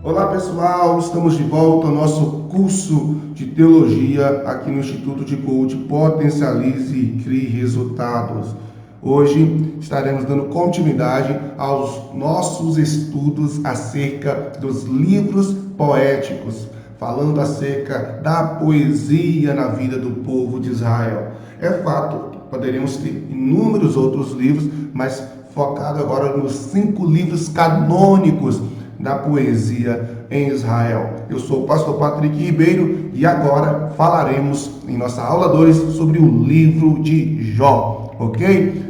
Olá pessoal, estamos de volta ao nosso curso de teologia aqui no Instituto de Coach Potencialize e Crie Resultados. Hoje estaremos dando continuidade aos nossos estudos acerca dos livros poéticos, falando acerca da poesia na vida do povo de Israel. É fato, poderíamos ter inúmeros outros livros, mas focado agora nos 5 livros canônicos da poesia em Israel. Eu sou o pastor Patrick Ribeiro e agora falaremos em nossa aula 2 sobre o livro de Jó, ok?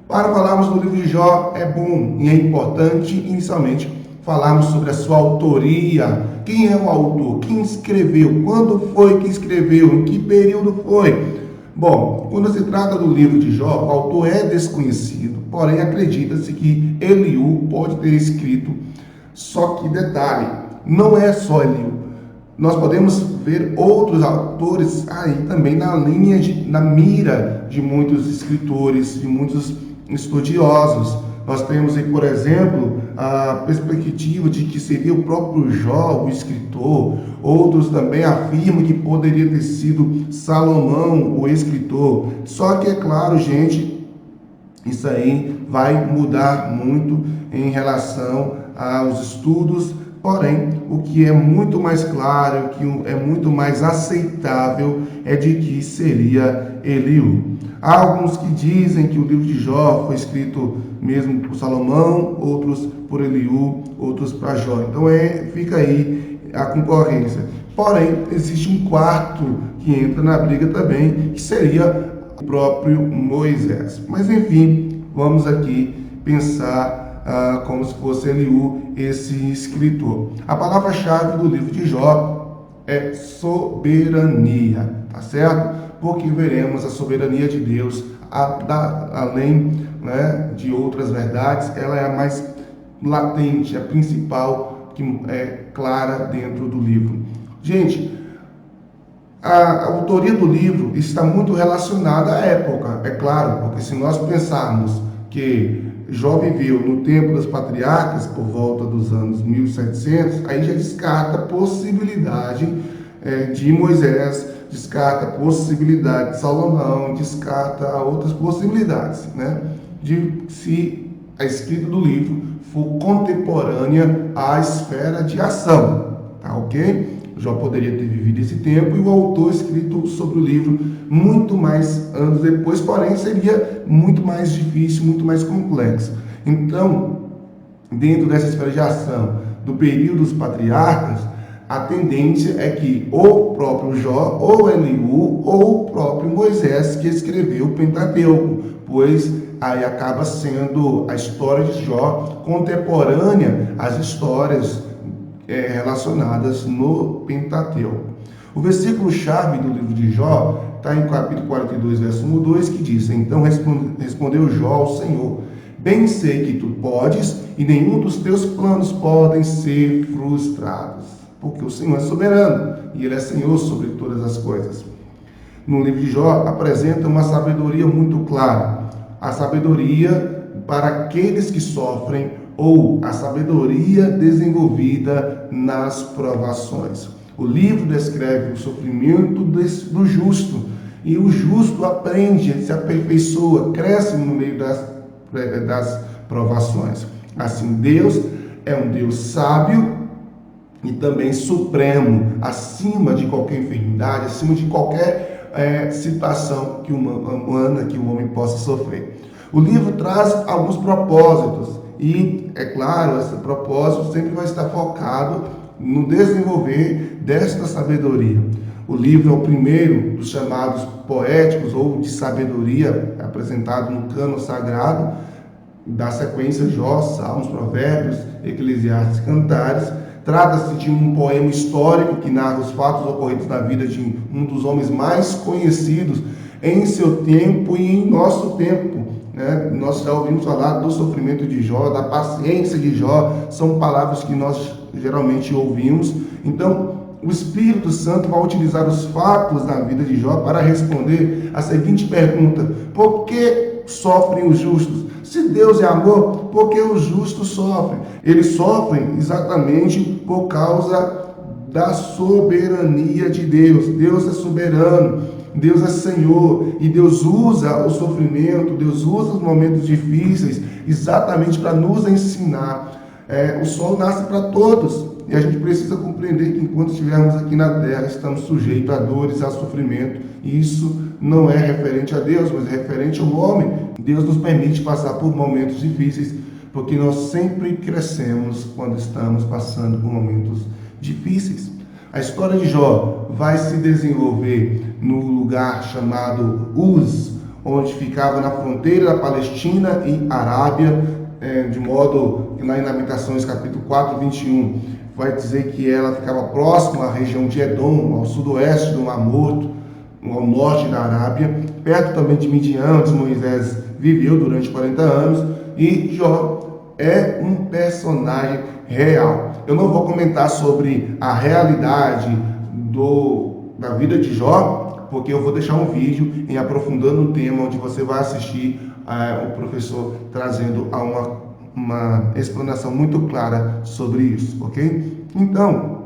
Para falarmos do livro de Jó é bom e é importante inicialmente falarmos sobre a sua autoria. Quem é o autor? Quem escreveu? Quando foi que escreveu? Em que período foi? Bom, quando se trata do livro de Jó, o autor é desconhecido, porém acredita-se que Eliú pode ter escrito. Só que detalhe, não é só Eliú. Nós podemos ver outros autores aí também na mira de muitos escritores, de muitos estudiosos. Nós temos aí, por exemplo, a perspectiva de que seria o próprio Jó, o escritor. Outros também afirmam que poderia ter sido Salomão, o escritor. Só que é claro, gente, isso aí vai mudar muito em relação aos estudos, porém, o que é muito mais claro, o que é muito mais aceitável é de que seria Eliú. Há alguns que dizem que o livro de Jó foi escrito mesmo por Salomão, outros por Eliú, outros para Jó. Então fica aí a concorrência. Porém, existe um quarto que entra na briga também, que seria o próprio Moisés. Mas enfim, vamos aqui pensar como se fosse Eliú, esse escritor. A palavra-chave do livro de Jó é soberania, tá certo? Porque veremos a soberania de Deus, além, né, de outras verdades, ela é a mais latente, a principal, que é clara dentro do livro. Gente, a autoria do livro está muito relacionada à época, é claro, porque se nós pensarmos que Jó viveu no tempo dos patriarcas por volta dos anos 1700, aí já descarta a possibilidade de Moisés, descarta a possibilidade de Salomão, descarta outras possibilidades, né? De se a escrita do livro for contemporânea à esfera de ação, tá ok? Jó poderia ter vivido esse tempo e o autor escrito sobre o livro muito mais anos depois, porém seria muito mais difícil, muito mais complexo. Então, dentro dessa esfera de ação do período dos patriarcas, a tendência é que ou o próprio Jó, ou Eliú, ou o próprio Moisés que escreveu o Pentateuco, pois aí acaba sendo a história de Jó contemporânea às histórias relacionadas no Pentateuco. O versículo-chave do livro de Jó está em capítulo 42, verso 2, que diz: Então respondeu Jó ao Senhor: Bem sei que tu podes, e nenhum dos teus planos podem ser frustrados, porque o Senhor é soberano, e Ele é Senhor sobre todas as coisas. No livro de Jó apresenta uma sabedoria muito clara, a sabedoria para aqueles que sofrem, ou a sabedoria desenvolvida nas provações. O livro descreve o sofrimento do justo, e o justo aprende, se aperfeiçoa, cresce no meio das provações. Assim, Deus é um Deus sábio e também supremo, acima de qualquer enfermidade, acima de qualquer situação humana que o homem possa sofrer. O livro traz alguns propósitos, e, é claro, esse propósito sempre vai estar focado no desenvolver desta sabedoria. O livro é o primeiro dos chamados poéticos ou de sabedoria, apresentado no cânon sagrado, da sequência Jó, Salmos, Provérbios, Eclesiastes, Cantares. Trata-se de um poema histórico que narra os fatos ocorridos na vida de um dos homens mais conhecidos em seu tempo e em nosso tempo. Nós já ouvimos falar do sofrimento de Jó, da paciência de Jó, são palavras que nós geralmente ouvimos. Então, o Espírito Santo vai utilizar os fatos da vida de Jó para responder a seguinte pergunta: por que sofrem os justos? Se Deus é amor, por que os justos sofrem? Eles sofrem exatamente por causa da soberania de Deus. Deus é soberano, Deus é Senhor, e Deus usa o sofrimento, Deus usa os momentos difíceis exatamente para nos ensinar. O sol nasce para todos, e a gente precisa compreender que enquanto estivermos aqui na terra, estamos sujeitos a dores, a sofrimento, e isso não é referente a Deus, mas é referente ao homem. Deus nos permite passar por momentos difíceis, porque nós sempre crescemos quando estamos passando por momentos difíceis. A história de Jó vai se desenvolver no lugar chamado Uz, onde ficava na fronteira da Palestina e Arábia, de modo que lá em Lamentações capítulo 4, 21, vai dizer que ela ficava próxima à região de Edom, ao sudoeste do Mar Morto, ao norte da Arábia, perto também de Midian, onde Moisés viveu durante 40 anos, e Jó é um personagem real. Eu não vou comentar sobre a realidade da vida de Jó, porque eu vou deixar um vídeo em aprofundando o tema, onde você vai assistir o professor trazendo uma explanação muito clara sobre isso, ok? Então,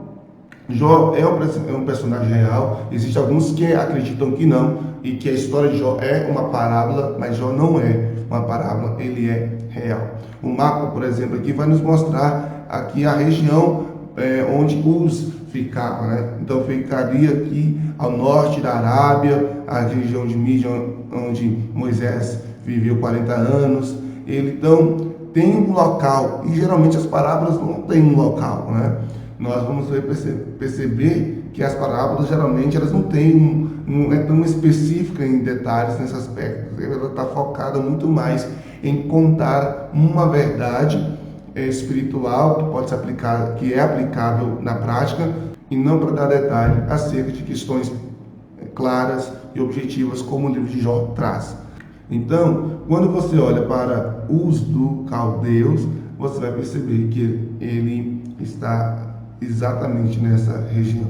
Jó é um personagem real. Existem alguns que acreditam que não, e que a história de Jó é uma parábola, mas Jó não é uma parábola, ele é real. O mapa, por exemplo, aqui vai nos mostrar aqui a região onde Uz ficava, né? Então ficaria aqui ao norte da Arábia, a região de Midian, onde Moisés viveu 40 anos. Ele então tem um local, e geralmente as parábolas não têm um local, né? Nós vamos perceber que as parábolas geralmente elas não têm, não é tão específica em detalhes nesse aspecto. Ela está focada muito mais em contar uma verdade espiritual que pode se aplicar, que é aplicável na prática, e não para dar detalhe acerca de questões claras e objetivas como o livro de Jó traz. Então, quando você olha para Uz do Caldeus, você vai perceber que ele está exatamente nessa região.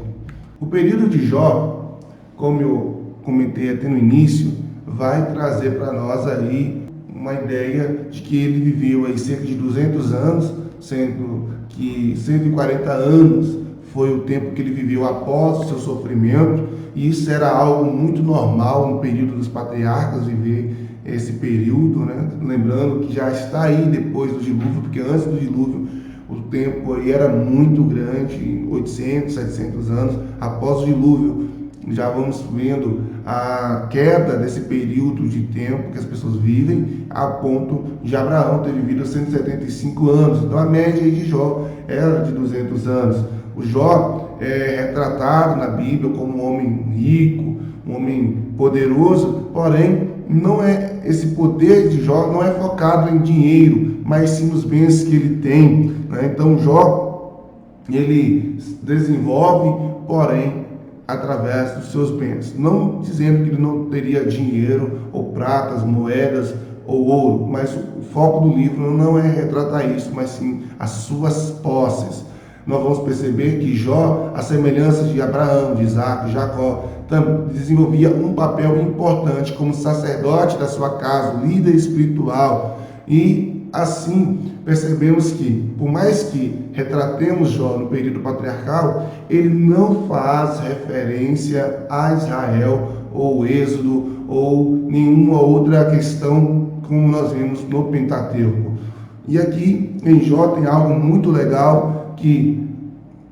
O período de Jó, como eu comentei até no início, vai trazer para nós aí uma ideia de que ele viveu aí cerca de 200 anos, sendo que 140 anos foi o tempo que ele viveu após o seu sofrimento, e isso era algo muito normal no período dos patriarcas, viver esse período, né? Lembrando que já está aí depois do dilúvio, porque antes do dilúvio o tempo aí era muito grande, 800, 700 anos. Após o dilúvio, já vamos vendo a queda desse período de tempo que as pessoas vivem, a ponto de Abraão ter vivido 175 anos. Então a média aí de Jó era de 200 anos. O Jó é retratado na Bíblia como um homem rico, um homem poderoso, porém não é esse poder de Jó não é focado em dinheiro, mas sim nos bens que ele tem, né? Então Jó ele desenvolve, porém através dos seus bens, não dizendo que ele não teria dinheiro ou pratas, moedas ou ouro, mas o foco do livro não é retratar isso, mas sim as suas posses. Nós vamos perceber que Jó, a semelhança de Abraão, de Isaac, de Jacó, desenvolvia um papel importante como sacerdote da sua casa, líder espiritual. E assim percebemos que, por mais que retratemos Jó no período patriarcal, ele não faz referência a Israel ou Êxodo ou nenhuma outra questão como nós vemos no Pentateuco. E aqui em Jó tem algo muito legal, que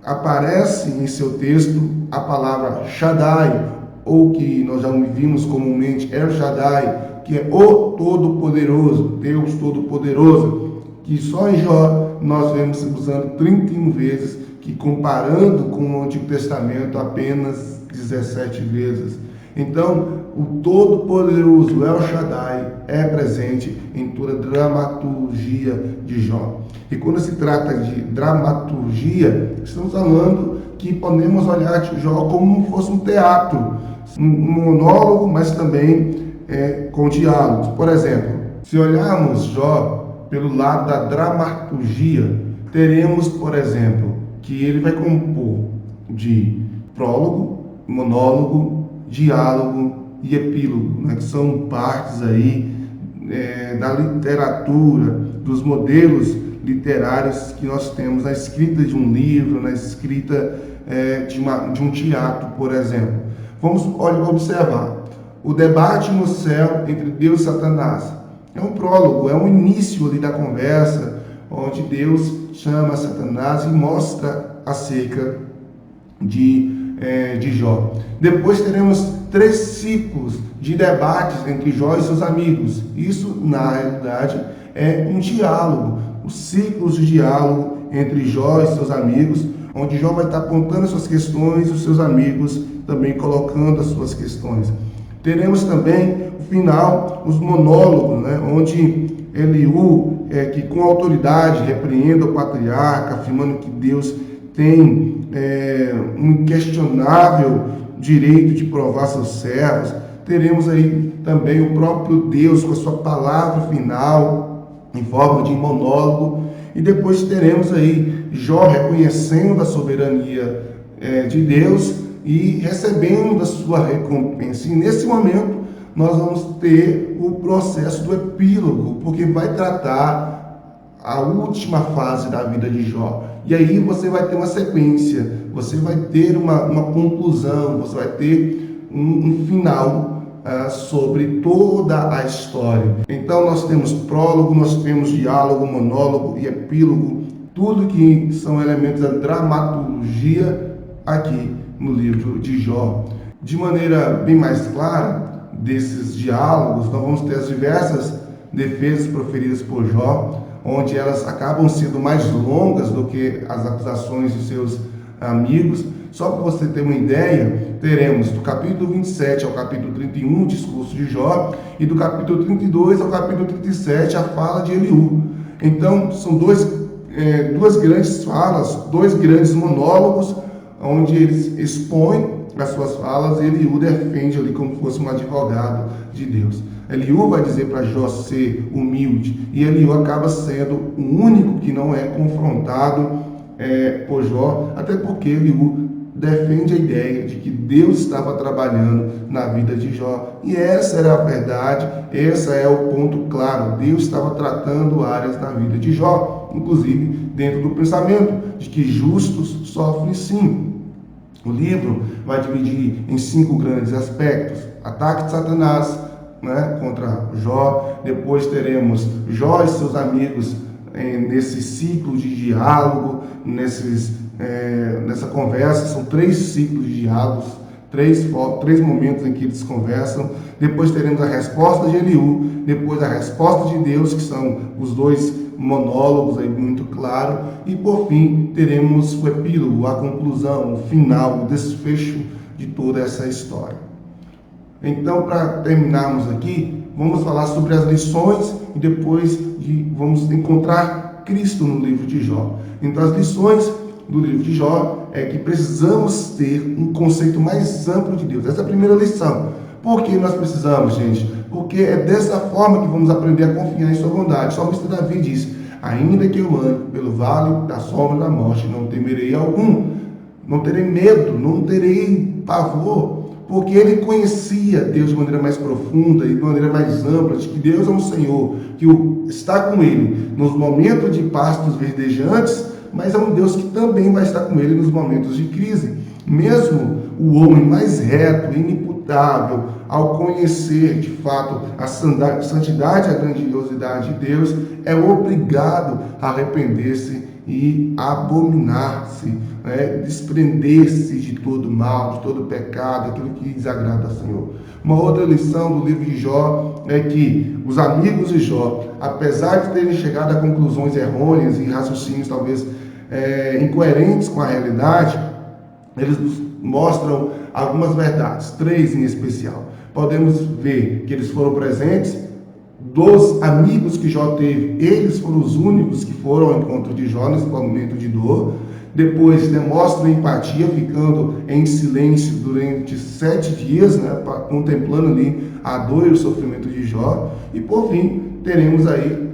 aparece em seu texto a palavra Shaddai, ou que nós já vimos comumente El Shaddai, que é o Todo-Poderoso, Deus Todo-Poderoso, que só em Jó nós vemos usando 31 vezes, que comparando com o Antigo Testamento apenas 17 vezes. Então, o Todo-Poderoso El Shaddai é presente em toda a dramaturgia de Jó. E quando se trata de dramaturgia, estamos falando que podemos olhar de Jó como se fosse um teatro, um monólogo, mas também com diálogos. Por exemplo, se olharmos Jó pelo lado da dramaturgia, teremos, por exemplo, que ele vai compor de prólogo, monólogo, diálogo e epílogo, né, que são partes aí da literatura, dos modelos literários que nós temos na escrita de um livro, na escrita de um teatro, por exemplo. Vamos observar o debate no céu entre Deus e Satanás. É um prólogo, é um início ali da conversa, onde Deus chama Satanás e mostra acerca de Jó. Depois teremos 3 ciclos de debates entre Jó e seus amigos. Isso, na realidade, é um diálogo, os ciclos de diálogo entre Jó e seus amigos, onde Jó vai estar apontando as suas questões e os seus amigos também colocando as suas questões. Teremos também, no final, os monólogos, né, onde Eliú, que com autoridade repreende o patriarca, afirmando que Deus tem um inquestionável direito de provar seus servos. Teremos aí também o próprio Deus com a sua palavra final em forma de monólogo. E depois teremos aí Jó reconhecendo a soberania de Deus e recebendo a sua recompensa. E nesse momento nós vamos ter o processo do epílogo, porque vai tratar a última fase da vida de Jó. E aí você vai ter uma sequência, você vai ter uma conclusão, você vai ter um final sobre toda a história. Então nós temos prólogo, nós temos diálogo, monólogo e epílogo, tudo que são elementos da dramaturgia aqui no livro de Jó. De maneira bem mais clara, desses diálogos, nós vamos ter as diversas defesas proferidas por Jó, onde elas acabam sendo mais longas do que as acusações de seus amigos. Só para você ter uma ideia, teremos do capítulo 27 ao capítulo 31 o discurso de Jó, e do capítulo 32 ao capítulo 37 a fala de Eliú. Então, são duas grandes falas, 2 grandes monólogos, onde eles expõem as suas falas e Eliú defende ali como se fosse um advogado de Deus. Eliú vai dizer para Jó ser humilde, e Eliú acaba sendo o único que não é confrontado por Jó, até porque Eliú defende a ideia de que Deus estava trabalhando na vida de Jó. E essa era a verdade, esse é o ponto claro. Deus estava tratando áreas na vida de Jó, inclusive dentro do pensamento de que justos sofrem sim. O livro vai dividir em 5 grandes aspectos: ataque de Satanás, né, contra Jó. Depois teremos Jó e seus amigos nesse ciclo de diálogo, nessa conversa. São 3 ciclos de diálogos, 3 momentos em que eles conversam. Depois teremos a resposta de Eliú, depois a resposta de Deus, que são os 2 monólogos aí muito claro, e por fim teremos o epílogo, a conclusão, o final, o desfecho de toda essa história. Então, para terminarmos aqui, vamos falar sobre as lições e depois vamos encontrar Cristo no livro de Jó. Então, as lições do livro de Jó é que precisamos ter um conceito mais amplo de Deus. Essa é a primeira lição. Por que nós precisamos, gente? Porque é dessa forma que vamos aprender a confiar em sua bondade. O salmista Davi diz: ainda que eu ande pelo vale da sombra da morte, não temerei algum, não terei medo, não terei pavor, porque ele conhecia Deus de maneira mais profunda e de maneira mais ampla, de que Deus é um Senhor, que está com ele nos momentos de pastos verdejantes, mas é um Deus que também vai estar com ele nos momentos de crise. Mesmo o homem mais reto, inimputável, ao conhecer de fato a santidade e a grandiosidade de Deus, é obrigado a arrepender-se e abominar-se, desprender-se de todo mal, de todo pecado, aquilo que desagrada ao Senhor. Uma outra lição do livro de Jó é que os amigos de Jó, apesar de terem chegado a conclusões errôneas e raciocínios talvez incoerentes com a realidade, eles nos mostram algumas verdades, 3 em especial. Podemos ver que eles foram presentes. Dos amigos que Jó teve, eles foram os únicos que foram ao encontro de Jó nesse momento de dor. Depois demonstram empatia, ficando em silêncio durante 7 dias, contemplando ali a dor e o sofrimento de Jó. E por fim, teremos aí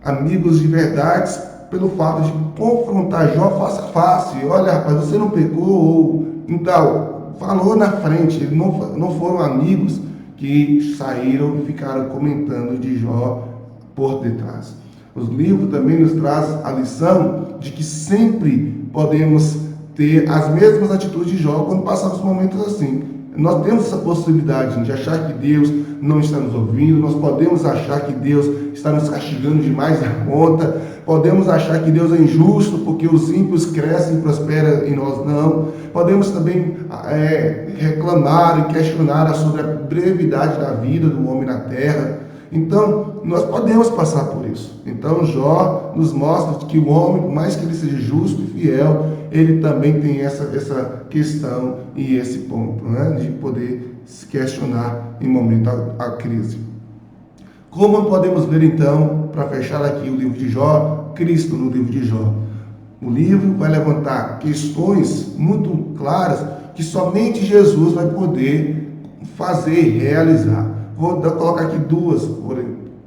amigos de verdade, pelo fato de confrontar Jó face a face. Olha, rapaz, você não pecou, ou então falou na frente. Eles não foram amigos que saíram e ficaram comentando de Jó por detrás. Os livros também nos traz a lição de que sempre podemos ter as mesmas atitudes de Jó quando passamos momentos assim. Nós temos essa possibilidade de achar que Deus não está nos ouvindo, nós podemos achar que Deus está nos castigando demais da conta, podemos achar que Deus é injusto porque os ímpios crescem e prosperam e nós não, podemos também reclamar e questionar sobre a brevidade da vida do homem na terra. Então, nós podemos passar por isso. Então, Jó nos mostra que o homem, por mais que ele seja justo e fiel, ele também tem essa questão e esse ponto, né, de poder se questionar em momento a crise. Como podemos ver, então, para fechar aqui o livro de Jó, Cristo no livro de Jó? O livro vai levantar questões muito claras que somente Jesus vai poder fazer e realizar. Vou colocar aqui duas,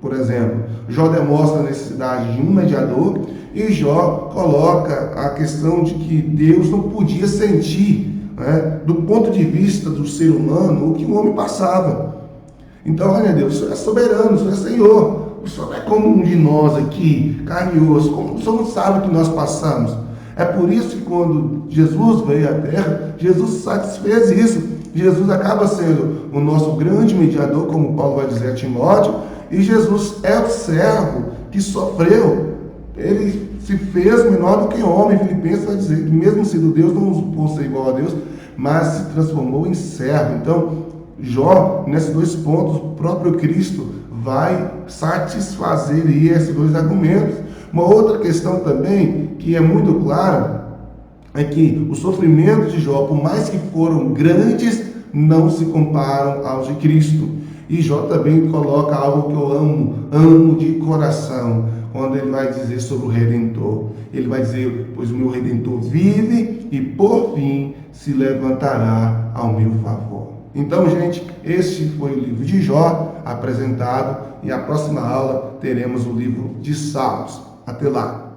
por exemplo. Jó demonstra a necessidade de um mediador e Jó coloca a questão de que Deus não podia sentir, né, do ponto de vista do ser humano, o que o homem passava. Então, olha Deus, o Senhor é soberano, o Senhor é Senhor. O Senhor não é como um de nós aqui, carne e osso, como o Senhor não sabe o que nós passamos. É por isso que quando Jesus veio à terra, Jesus satisfez isso. Jesus acaba sendo o nosso grande mediador, como Paulo vai dizer a Timóteo, e Jesus é o servo que sofreu. Ele se fez menor do que homem. Filipenses vai dizer que mesmo sendo Deus, não supôs ser igual a Deus, mas se transformou em servo. Então, Jó, nesses dois pontos, o próprio Cristo vai satisfazer esses dois argumentos. Uma outra questão também, que é muito clara, é que os sofrimentos de Jó, por mais que foram grandes, não se comparam aos de Cristo. E Jó também coloca algo que eu amo de coração, quando ele vai dizer sobre o Redentor. Ele vai dizer, pois o meu Redentor vive e por fim se levantará ao meu favor. Então, gente, este foi o livro de Jó apresentado e a próxima aula teremos o livro de Salmos. Até lá!